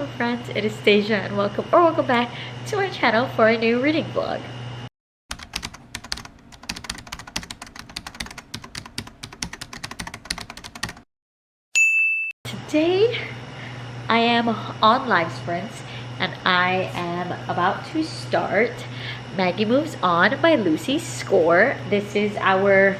Hello friends, it is Stasia and welcome back to my channel for a new reading vlog. Today I am on live sprints and I am about to start Maggie Moves On by Lucy Score. This is our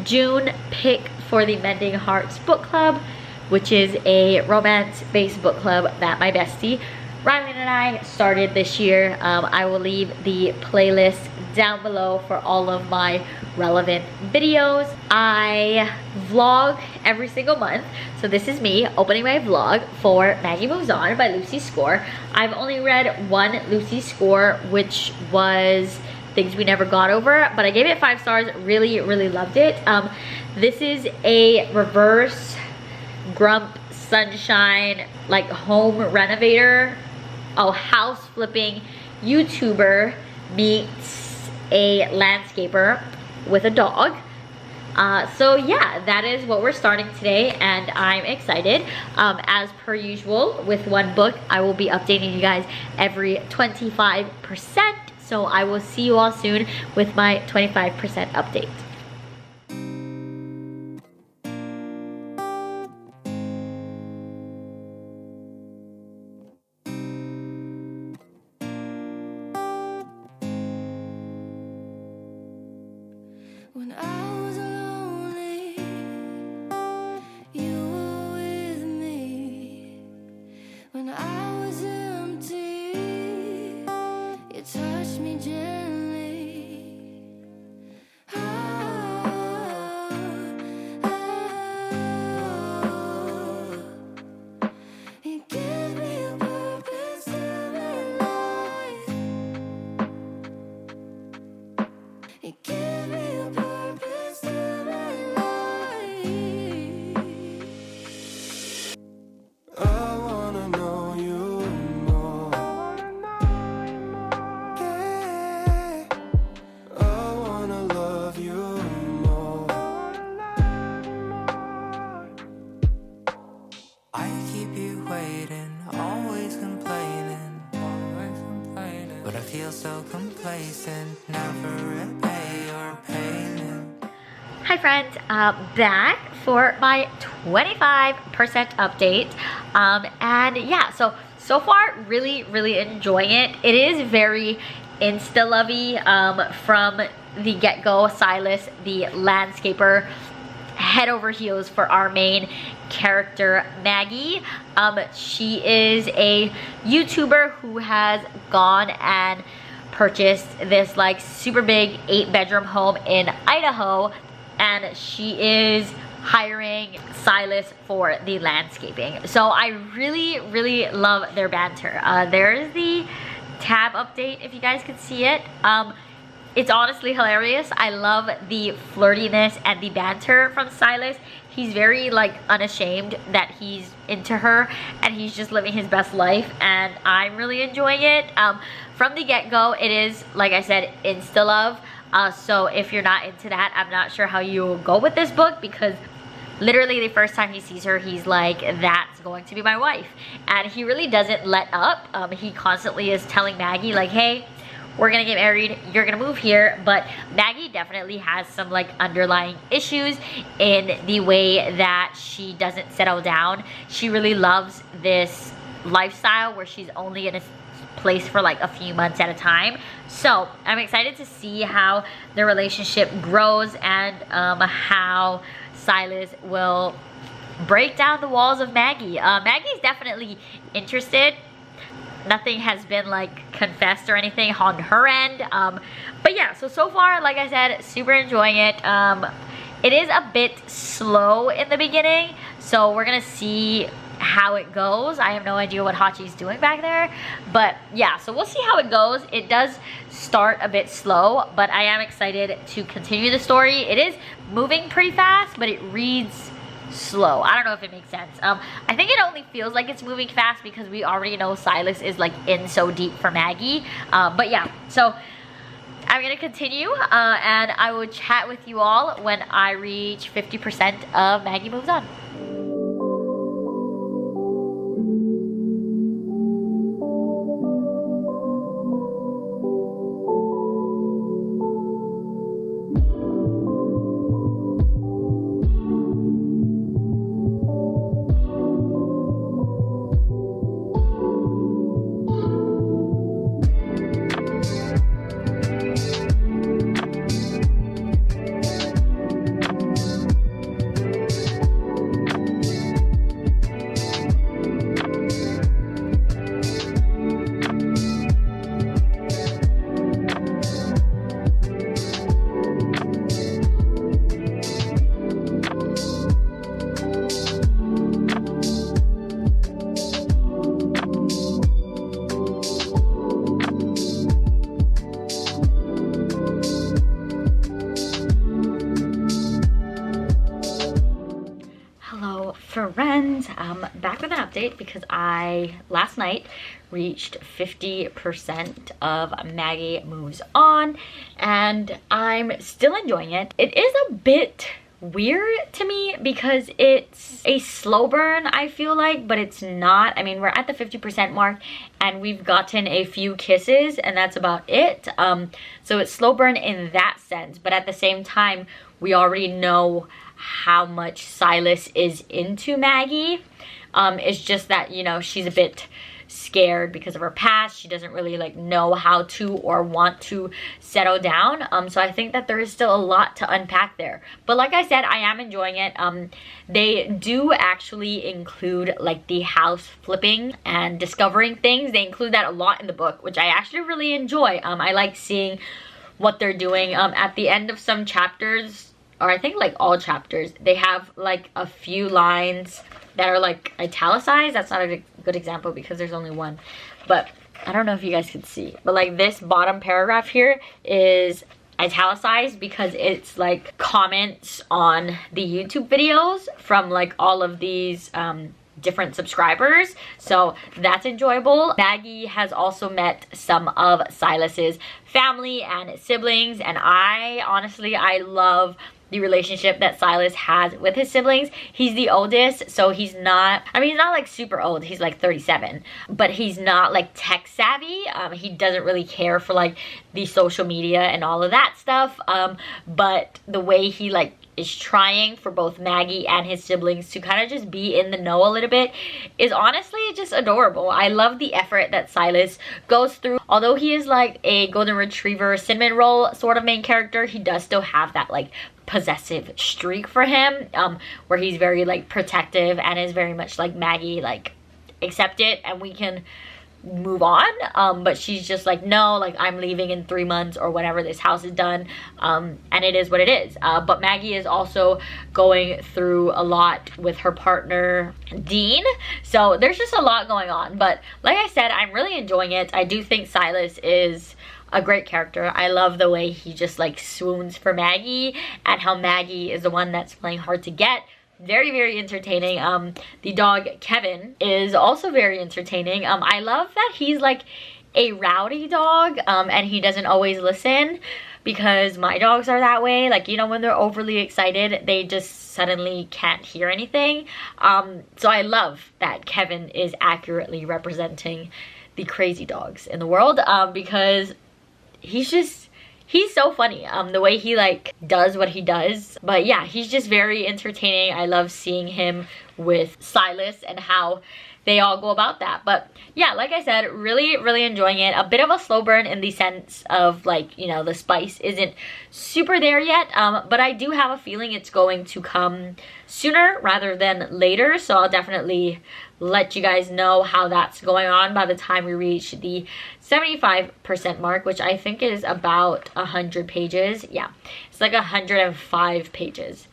June pick for the Mending Hearts Book Club, which is a romance-based book club that my bestie Rylan and I started this year. I will leave the playlist down below for all of my relevant videos. I vlog every single month, so this is me opening my vlog for Maggie Moves On by Lucy Score. I've only read one Lucy Score, which was Things We Never Got Over, but I gave it 5 stars. Really loved it. This is a reverse Grump Sunshine, like home renovator, house flipping YouTuber meets a landscaper with a dog. So yeah, that is what we're starting today and I'm excited. As per usual with one book, I will be updating you guys every 25%. So I will see you all soon with my 25% update. When I was lonely, you were with me. When I was empty, you touched me gently. You give me a purpose to my life. You give me a purpose to my life. I wanna know you more. Yeah. I wanna love you more. I keep you waiting, always complaining, but I feel so complacent, never repay your pain. Hi friends, back for my 25% update. And yeah, so far really enjoying it. It is very insta-lovey from the get-go. Silas, the landscaper, head over heels for our main character Maggie. She is a YouTuber who has gone and purchased this like super big 8-bedroom home in Idaho, and she is hiring Silas for the landscaping. So I really love their banter. There's the tab update if you guys can see it. It's honestly hilarious. I love the flirtiness and the banter from Silas. He's very like unashamed that he's into her and he's just living his best life, and I'm really enjoying it. From the get-go, it is, like I said, insta-love. So if you're not into that, I'm not sure how you will go with this book, because literally the first time he sees her, he's like, that's going to be my wife. And he really doesn't let up. He constantly is telling Maggie like, hey, we're gonna get married, you're gonna move here. But Maggie definitely has some like underlying issues in the way that she doesn't settle down. She really loves this lifestyle where she's only in a place for like a few months at a time. So I'm excited to see how the relationship grows and how Silas will break down the walls of Maggie. Maggie's definitely interested. Nothing has been like confessed or anything on her end. But yeah, so far, like I said, super enjoying it. It is a bit slow in the beginning, so we're gonna see how it goes. I have no idea what Hachi's doing back there, but yeah, so we'll see how it goes. It does start a bit slow, but I am excited to continue the story. It is moving pretty fast, but it reads slow. I don't know if it makes sense. I think it only feels like it's moving fast because we already know Silas is like in so deep for Maggie. But yeah, so I'm gonna continue and I will chat with you all when I reach 50% of Maggie Moves On. back with an update because I last night reached 50% of Maggie Moves On, and I'm still enjoying it. It is a bit weird to me because it's a slow burn, I feel like, but it's not. I mean, we're at the 50% mark and we've gotten a few kisses and that's about it. So it's slow burn in that sense, but at the same time we already know how much Silas is into Maggie. It's just that, you know, she's a bit scared because of her past. She doesn't really like know how to or want to settle down. So I think that there is still a lot to unpack there. But like I said, I am enjoying it. They do actually include like the house flipping and discovering things. They include that a lot in the book, which I actually really enjoy. I like seeing what they're doing. At the end of some chapters, or I think like all chapters, they have like a few lines that are like italicized. That's not a good example because there's only one, but I don't know if you guys can see, but like this bottom paragraph here is italicized because it's like comments on the YouTube videos from like all of these different subscribers, so that's enjoyable. Maggie has also met some of Silas's family and siblings, and I honestly love the relationship that Silas has with his siblings. He's the oldest, so he's not, I mean, he's not like super old, he's like 37, but he's not like tech savvy. He doesn't really care for like the social media and all of that stuff, but the way he like is trying for both Maggie and his siblings to kind of just be in the know a little bit is honestly just adorable. I love the effort that Silas goes through. Although he is like a golden retriever cinnamon roll sort of main character, he does still have that like possessive streak for him, where he's very like protective and is very much like, Maggie, like accept it and we can move on. But she's just like, no, like I'm leaving in 3 months or whenever this house is done, and it is what it is. But Maggie is also going through a lot with her partner Dean, so there's just a lot going on. But like I said, I'm really enjoying it. I do think Silas is a great character. I love the way he just like swoons for Maggie and how Maggie is the one that's playing hard to get. Very, very entertaining. The dog Kevin is also very entertaining. I love that he's like a rowdy dog, and he doesn't always listen, because my dogs are that way. Like, you know, when they're overly excited, they just suddenly can't hear anything. So I love that Kevin is accurately representing the crazy dogs in the world, because he's so funny, the way he like does what he does. But yeah, he's just very entertaining. I love seeing him with Silas and how they all go about that. But yeah, like I said, really, really enjoying it. A bit of a slow burn in the sense of like, you know, the spice isn't super there yet, but I do have a feeling it's going to come sooner rather than later. So I'll definitely let you guys know how that's going on by the time we reach the 75% mark, which I think is about 100 pages. Yeah, it's like 105 pages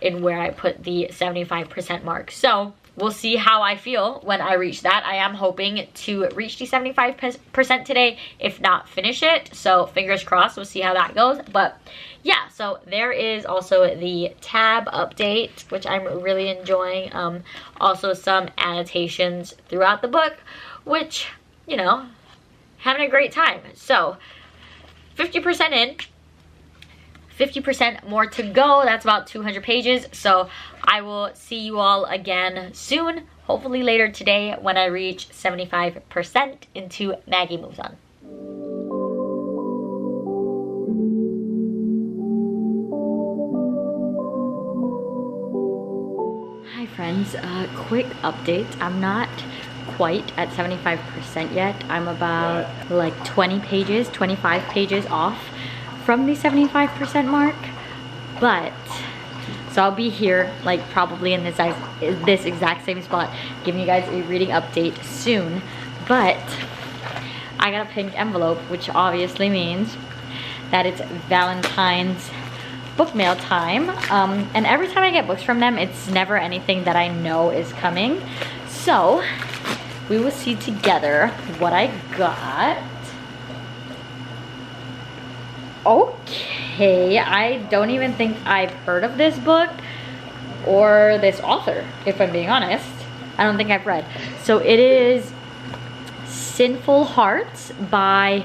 in where I put the 75% mark. So we'll see how I feel when I reach that. I am hoping to reach the 75% today, if not finish it. So fingers crossed, we'll see how that goes. But yeah, so there is also the tab update, which I'm really enjoying. Also some annotations throughout the book, which, you know, having a great time. So 50% in, 50% more to go. That's about 200 pages. So I will see you all again soon, hopefully later today, when I reach 75% into Maggie Moves On. Hi friends, quick update. I'm not quite at 75% yet. I'm about like 20 pages, 25 pages off from the 75% mark, but so I'll be here like probably in this exact same spot giving you guys a reading update soon. But I got a pink envelope, which obviously means that it's Valentine's book mail time, and every time I get books from them, it's never anything that I know is coming. So we will see together what I got. Okay, I don't even think I've heard of this book or this author, if I'm being honest. I don't think I've read. So it is Sinful Hearts by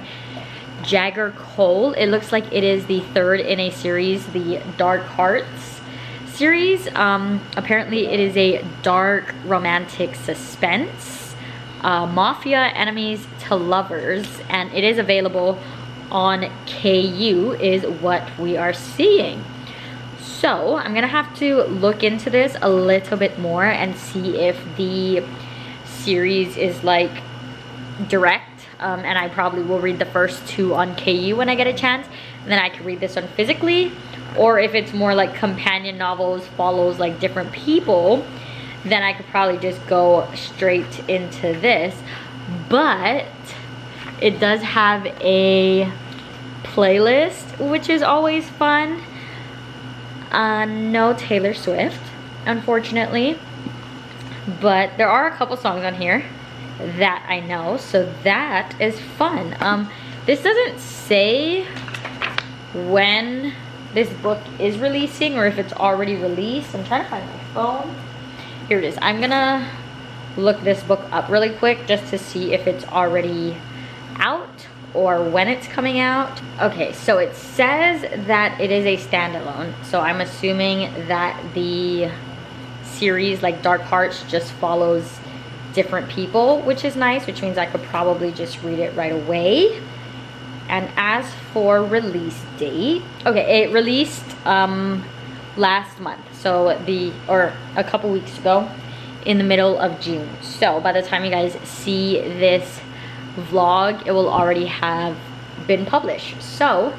Jagger Cole. It looks like it is the third in a series, the Dark Hearts series. Apparently it is a dark romantic suspense, mafia enemies to lovers, and it is available on KU is what we are seeing. So I'm gonna have to look into this a little bit more and see if the series is like direct, and I probably will read the first two on KU when I get a chance, and then I can read this one physically, or if it's more like companion novels, follows like different people, then I could probably just go straight into this. But it does have a playlist, which is always fun. No Taylor Swift, unfortunately, but there are a couple songs on here that I know, so that is fun. This doesn't say when this book is releasing or if it's already released. I'm trying to find my phone. Here it is. I'm gonna look this book up really quick just to see if it's already out or when it's coming out. Okay, so it says that it is a standalone, so I'm assuming that the series like Dark Hearts just follows different people, which is nice, which means I could probably just read it right away. And as for release date, okay, it released last month, so a couple weeks ago, in the middle of June. So by the time you guys see this vlog, it will already have been published. So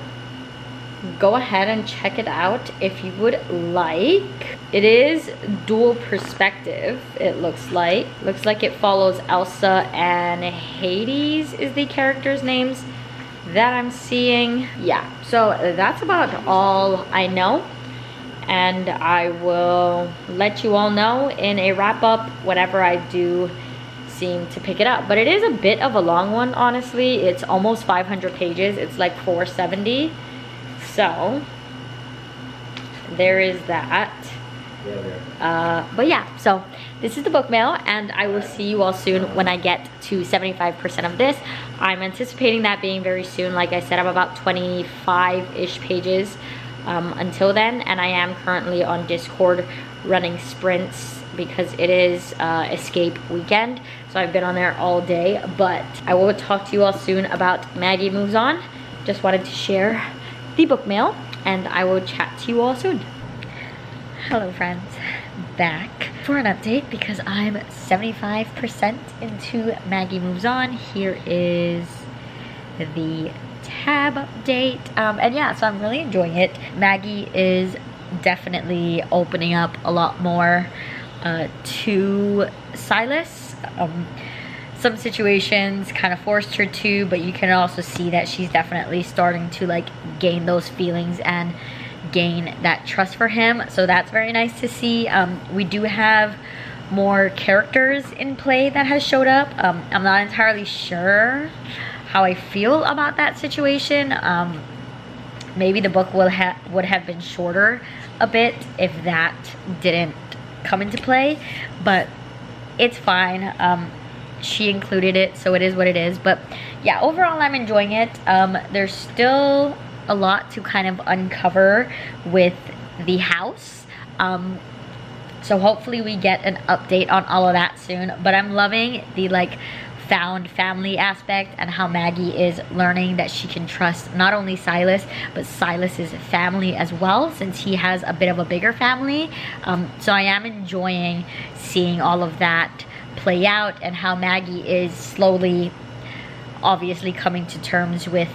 go ahead and check it out if you would like. It is dual perspective, it looks like. Looks like it follows Elsa and Hades is the characters' names that I'm seeing. Yeah, so that's about all I know, and I will let you all know in a wrap-up whenever I do seem to pick it up. But it is a bit of a long one, honestly. It's almost 500 pages. It's like 470. So there is that. But yeah, so this is the book mail, and I will see you all soon when I get to 75% of this. I'm anticipating that being very soon. Like I said, I'm about 25-ish pages until then, and I am currently on Discord running sprints because it is escape weekend, so I've been on there all day. But I will talk to you all soon about Maggie Moves On. Just wanted to share the book mail, and I will chat to you all soon. Hello friends, back for an update because I'm 75% into Maggie Moves On. Here is the tab update, and yeah, so I'm really enjoying it. Maggie is definitely opening up a lot more to Silas. Some situations kind of forced her to, but you can also see that she's definitely starting to like gain those feelings and gain that trust for him, so that's very nice to see. We do have more characters in play that has showed up. I'm not entirely sure how I feel about that situation. Maybe the book would have been shorter a bit if that didn't come into play, but it's fine. She included it, so it is what it is. But yeah, overall I'm enjoying it. There's still a lot to kind of uncover with the house, so hopefully we get an update on all of that soon. But I'm loving the like found family aspect and how Maggie is learning that she can trust not only Silas but Silas's family as well, since he has a bit of a bigger family. So I am enjoying seeing all of that play out, and how Maggie is slowly obviously coming to terms with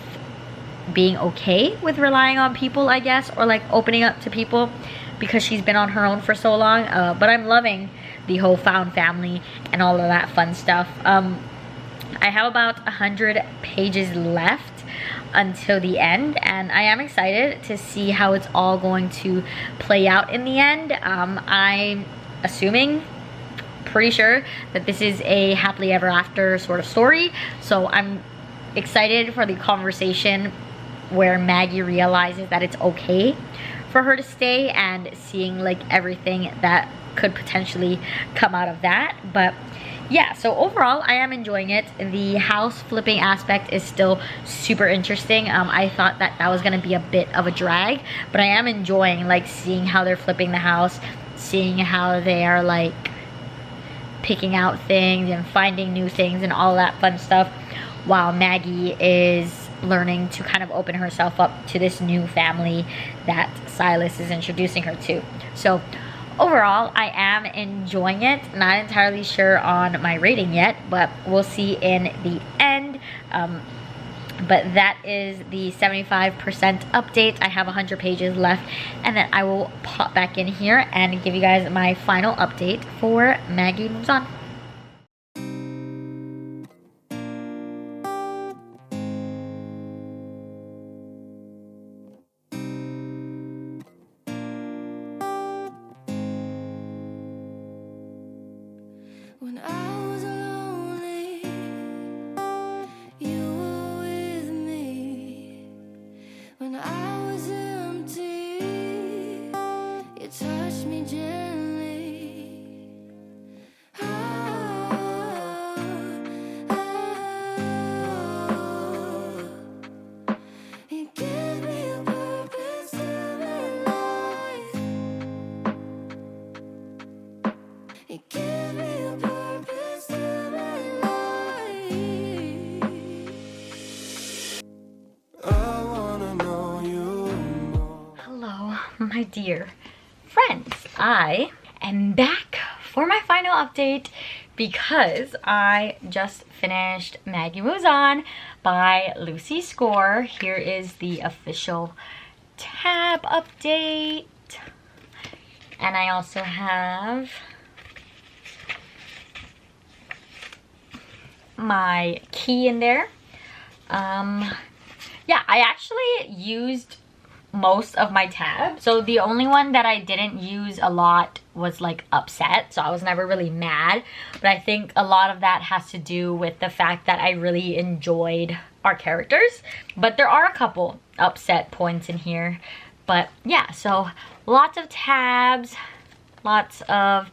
being okay with relying on people, I guess, or like opening up to people because she's been on her own for so long. But I'm loving the whole found family and all of that fun stuff. I have about 100 pages left until the end, and I am excited to see how it's all going to play out in the end. I'm assuming, pretty sure that this is a happily ever after sort of story, so I'm excited for the conversation where Maggie realizes that it's okay for her to stay, and seeing like everything that could potentially come out of that. But yeah, so overall I am enjoying it. The house flipping aspect is still super interesting. I thought that that was gonna be a bit of a drag, but I am enjoying like seeing how they're flipping the house, seeing how they are like picking out things and finding new things and all that fun stuff, while Maggie is learning to kind of open herself up to this new family that Silas is introducing her to. So overall, I am enjoying it. Not entirely sure on my rating yet, but we'll see in the end. But that is the 75% update. I have 100 pages left, and then I will pop back in here and give you guys my final update for Maggie Moves On. When I was lonely, you were with me. When I was empty, you touched me gently. Oh, oh, you give me a purpose in my life. You give me a purpose in my life. I wanna know you more. Hello, my dear friends. I am back for my final update because I just finished Maggie Moves On by Lucy Score. Here is the official tab update. And I also have my key in there. Yeah, I actually used most of my tabs. So the only one that I didn't use a lot was like upset. So I was never really mad. But I think a lot of that has to do with the fact that I really enjoyed our characters. But there are a couple upset points in here. But yeah, so lots of tabs, lots of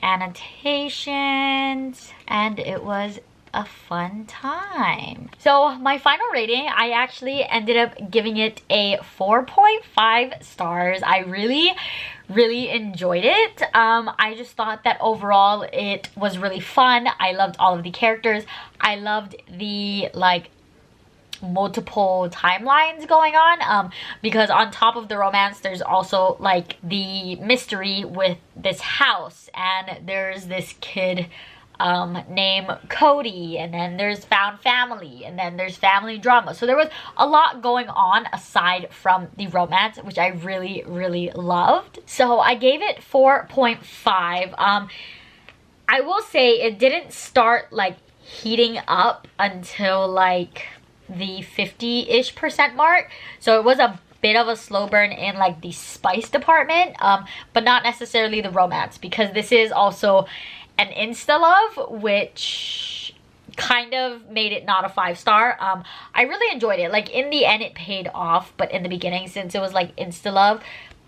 annotations, and it was a fun time. So my final rating, I actually ended up giving it a 4.5 stars. I really enjoyed it. I just thought that overall it was really fun. I loved all of the characters. I loved the like multiple timelines going on, because on top of the romance there's also like the mystery with this house, and there's this kid named Cody, and then there's found family, and then there's family drama. So there was a lot going on aside from the romance, which I really loved. So I gave it 4.5. I will say it didn't start like heating up until like the 50-ish% mark. So it was a bit of a slow burn in like the spice department, but not necessarily the romance, because this is also an insta love, which kind of made it not a 5-star. I really enjoyed it. Like in the end it paid off, but in the beginning, since it was like insta love,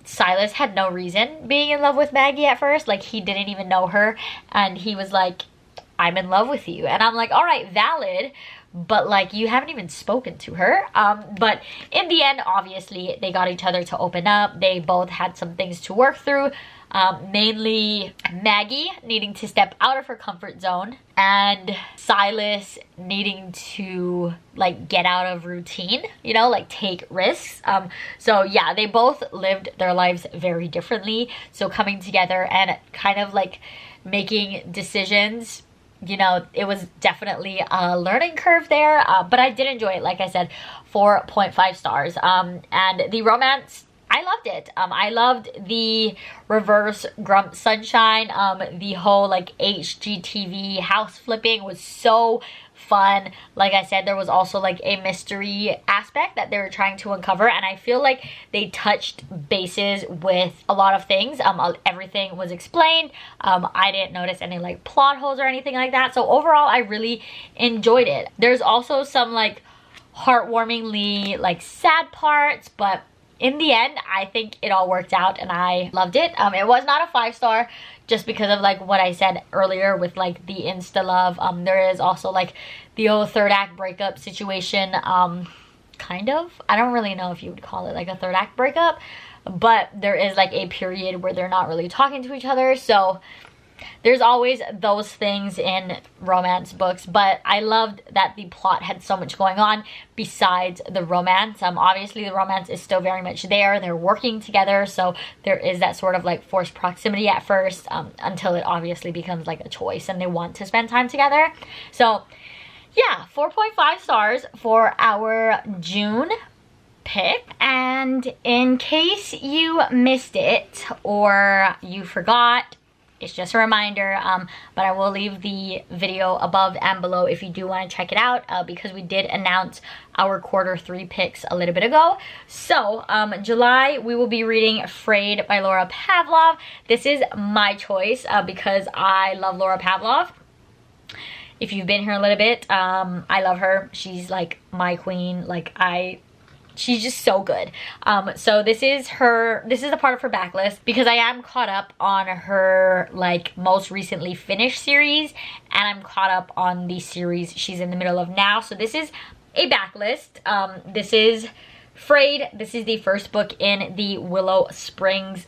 Silas had no reason being in love with Maggie at first. Like he didn't even know her, and he was like, I'm in love with you. And I'm like, all right, valid, but like you haven't even spoken to her. But in the end, obviously they got each other to open up. They both had some things to work through, mainly Maggie needing to step out of her comfort zone, and Silas needing to like get out of routine, you know, like take risks. So yeah, they both lived their lives very differently. So coming together and kind of like making decisions, you know, it was definitely a learning curve there, but I did enjoy it. Like I said, 4.5 stars. And the romance, I loved it. I loved the reverse Grump Sunshine. The whole like HGTV house flipping was so fun. Like I said, there was also like a mystery aspect that they were trying to uncover, and I feel like they touched bases with a lot of things. Everything was explained. I didn't notice any like plot holes or anything like that. So overall, I really enjoyed it. There's also some like heartwarmingly like sad parts, but in the end, I think it all worked out and I loved it. It was not a 5-star just because of like what I said earlier with like the insta love. There is also like the old third act breakup situation, kind of. I don't really know if you would call it like a third act breakup, but there is like a period where they're not really talking to each other. So there's always those things in romance books, but I loved that the plot had so much going on besides the romance. Obviously the romance is still very much there. They're working together, so there is that sort of like forced proximity at first, until it obviously becomes like a choice and they want to spend time together. So yeah, 4.5 stars for our June pick. And in case you missed it or you forgot, it's just a reminder, but I will leave the video above and below if you do want to check it out, because we did announce our Q3 picks a little bit ago. So July, we will be reading Frayed by Laura Pavlov. This is my choice because I love Laura Pavlov. If you've been here a little bit, I love her. She's like my queen. Like she's just so good. So this is a part of her backlist because I am caught up on her like most recently finished series, and I'm caught up on the series she's in the middle of now. So this is a backlist. This is Frayed. This is the first book in the Willow Springs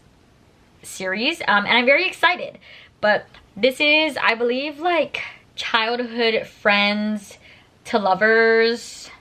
series, and I'm very excited. But this is, I believe, like childhood friends to lovers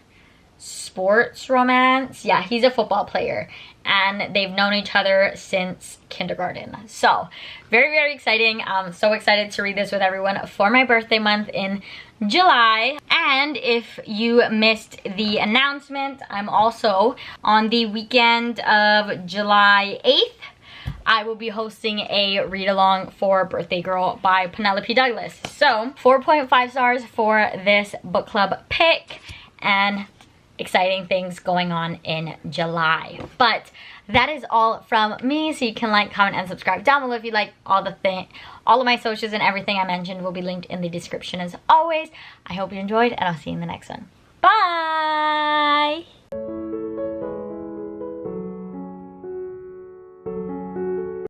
sports romance. Yeah, he's a football player and they've known each other since kindergarten. So very, very exciting. I'm so excited to read this with everyone for my birthday month in July. And if you missed the announcement, I'm also on the weekend of July 8th. I will be hosting a read-along for Birthday Girl by Penelope Douglas. So 4.5 stars for this book club pick, and exciting things going on in July. But that is all from me, so you can like, comment, and subscribe down below if you like. All of my socials and everything I mentioned will be linked in the description as always. I hope you enjoyed, and I'll see you in the next one. Bye!